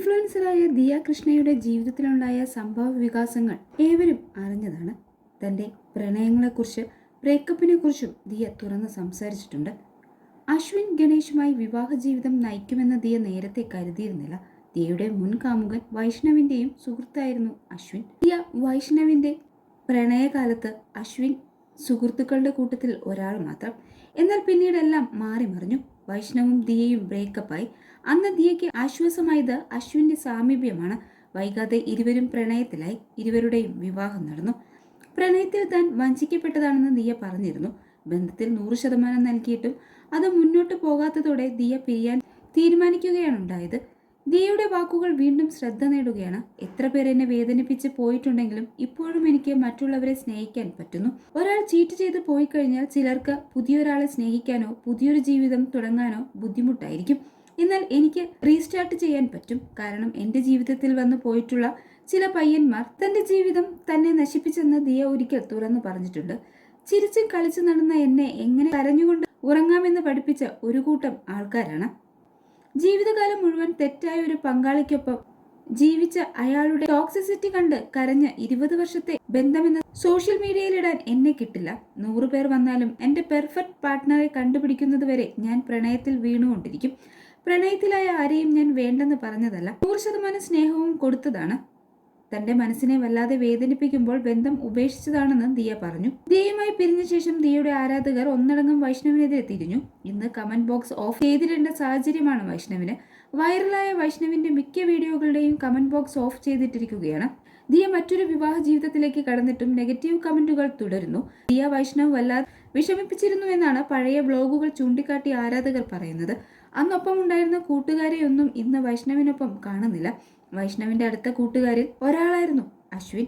ഇൻഫ്ലുവൻസറായ ദിയ കൃഷ്ണയുടെ ജീവിതത്തിലുണ്ടായ സംഭവ വികാസങ്ങൾ ഏവരും അറിഞ്ഞതാണ്. തൻ്റെ പ്രണയങ്ങളെക്കുറിച്ച് ബ്രേക്കപ്പിനെക്കുറിച്ചും ദിയ തുറന്ന് സംസാരിച്ചിട്ടുണ്ട്. അശ്വിൻ ഗണേഷുമായി വിവാഹ ജീവിതം നയിക്കുമെന്ന് ദിയ നേരത്തെ കരുതിയിരുന്നില്ല. ദിയയുടെ മുൻ കാമുകൻ വൈഷ്ണവിൻ്റെയും സുഹൃത്തായിരുന്നു അശ്വിൻ. ദിയ വൈഷ്ണവിൻ്റെ പ്രണയകാലത്ത് അശ്വിൻ സുഹൃത്തുക്കളുടെ കൂട്ടത്തിൽ ഒരാൾ മാത്രം. എന്നാൽ പിന്നീടെല്ലാം മാറി മറിഞ്ഞു. വൈഷ്ണവും ദിയയും ബ്രേക്കപ്പായി. അന്ന് ദിയയ്ക്ക് ആശ്വാസമായത് അശ്വിൻ്റെ സാമീപ്യമാണ്. വൈകാതെ ഇരുവരും പ്രണയത്തിലായി. ഇരുവരുടെയും വിവാഹം നടന്നു. പ്രണയത്തിൽ താൻ വഞ്ചിക്കപ്പെട്ടതാണെന്ന് ദിയ പറഞ്ഞിരുന്നു. ബന്ധത്തിൽ 100% നൽകിയിട്ടും അത് മുന്നോട്ട് പോകാത്തതോടെ ദിയ പിരിയാൻ തീരുമാനിക്കുകയാണുണ്ടായത്. ദിയയുടെ വാക്കുകൾ വീണ്ടും ശ്രദ്ധ നേടുകയാണ്. എത്ര പേർ എന്നെ വേദനിപ്പിച്ച് പോയിട്ടുണ്ടെങ്കിലും ഇപ്പോഴും എനിക്ക് മറ്റുള്ളവരെ സ്നേഹിക്കാൻ പറ്റുന്നു. ഒരാൾ ചീറ്റ് ചെയ്ത് പോയി കഴിഞ്ഞാൽ ചിലർക്ക് പുതിയൊരാളെ സ്നേഹിക്കാനോ പുതിയൊരു ജീവിതം തുടങ്ങാനോ ബുദ്ധിമുട്ടായിരിക്കും. എന്നാൽ എനിക്ക് റീസ്റ്റാർട്ട് ചെയ്യാൻ പറ്റും. കാരണം എൻ്റെ ജീവിതത്തിൽ വന്നു പോയിട്ടുള്ള ചില പയ്യന്മാർ തൻ്റെ ജീവിതം തന്നെ നശിപ്പിച്ചെന്ന് ദിയ ഒരിക്കൽ തുറന്നു പറഞ്ഞിട്ടുണ്ട്. ചിരിച്ച് കളിച്ചു നടന്ന എന്നെ എങ്ങനെ കരഞ്ഞുകൊണ്ട് ഉറങ്ങാമെന്ന് പഠിപ്പിച്ച ഒരു കൂട്ടം ആൾക്കാരാണ്. ജീവിതകാലം മുഴുവൻ തെറ്റായ ഒരു പങ്കാളിക്കൊപ്പം ജീവിച്ച അയാളുടെ ടോക്സിസിറ്റി കണ്ട് കരഞ്ഞ 20 വർഷത്തെ ബന്ധമെന്ന് സോഷ്യൽ മീഡിയയിലിടാൻ എന്നെ കിട്ടില്ല. 100 പേർ വന്നാലും എൻ്റെ പെർഫെക്റ്റ് പാർട്ട്ണറെ കണ്ടുപിടിക്കുന്നതുവരെ ഞാൻ പ്രണയത്തിൽ വീണുകൊണ്ടിരിക്കും. പ്രണയത്തിലായ ആരെയും ഞാൻ വേണ്ടെന്ന് പറഞ്ഞതല്ല, 100% സ്നേഹവും കൊടുത്തതാണ്. തന്റെ മനസ്സിനെ വല്ലാതെ വേദനിപ്പിക്കുമ്പോൾ ബന്ധം ഉപേക്ഷിച്ചതാണെന്ന് ദിയ പറഞ്ഞു. ദിയയുമായി പിരിഞ്ഞ ശേഷം ദിയയുടെ ആരാധകർ ഒന്നടങ്കം വൈഷ്ണവിനെതിരെ തിരിഞ്ഞു. ഇന്ന് കമന്റ് ബോക്സ് ഓഫ് ചെയ്തിടേണ്ട സാഹചര്യമാണ് വൈഷ്ണവിന്. വൈറലായ വൈഷ്ണവിന്റെ മിക്ക വീഡിയോകളുടെയും കമന്റ് ബോക്സ് ഓഫ് ചെയ്തിട്ടിരിക്കുകയാണ്. ദിയ മറ്റൊരു വിവാഹ ജീവിതത്തിലേക്ക് കടന്നിട്ടും നെഗറ്റീവ് കമന്റുകൾ തുടരുന്നു. ദിയ വൈഷ്ണവ് വല്ലാതെ വിഷമിപ്പിച്ചിരുന്നു എന്നാണ് പഴയ ബ്ലോഗുകൾ ചൂണ്ടിക്കാട്ടി ആരാധകർ പറയുന്നത്. അന്നൊപ്പം ഉണ്ടായിരുന്ന കൂട്ടുകാരെയൊന്നും ഇന്ന് വൈഷ്ണവിനൊപ്പം കാണുന്നില്ല. വൈഷ്ണവിന്റെ അടുത്ത കൂട്ടുകാരിൽ ഒരാളായിരുന്നു അശ്വിൻ.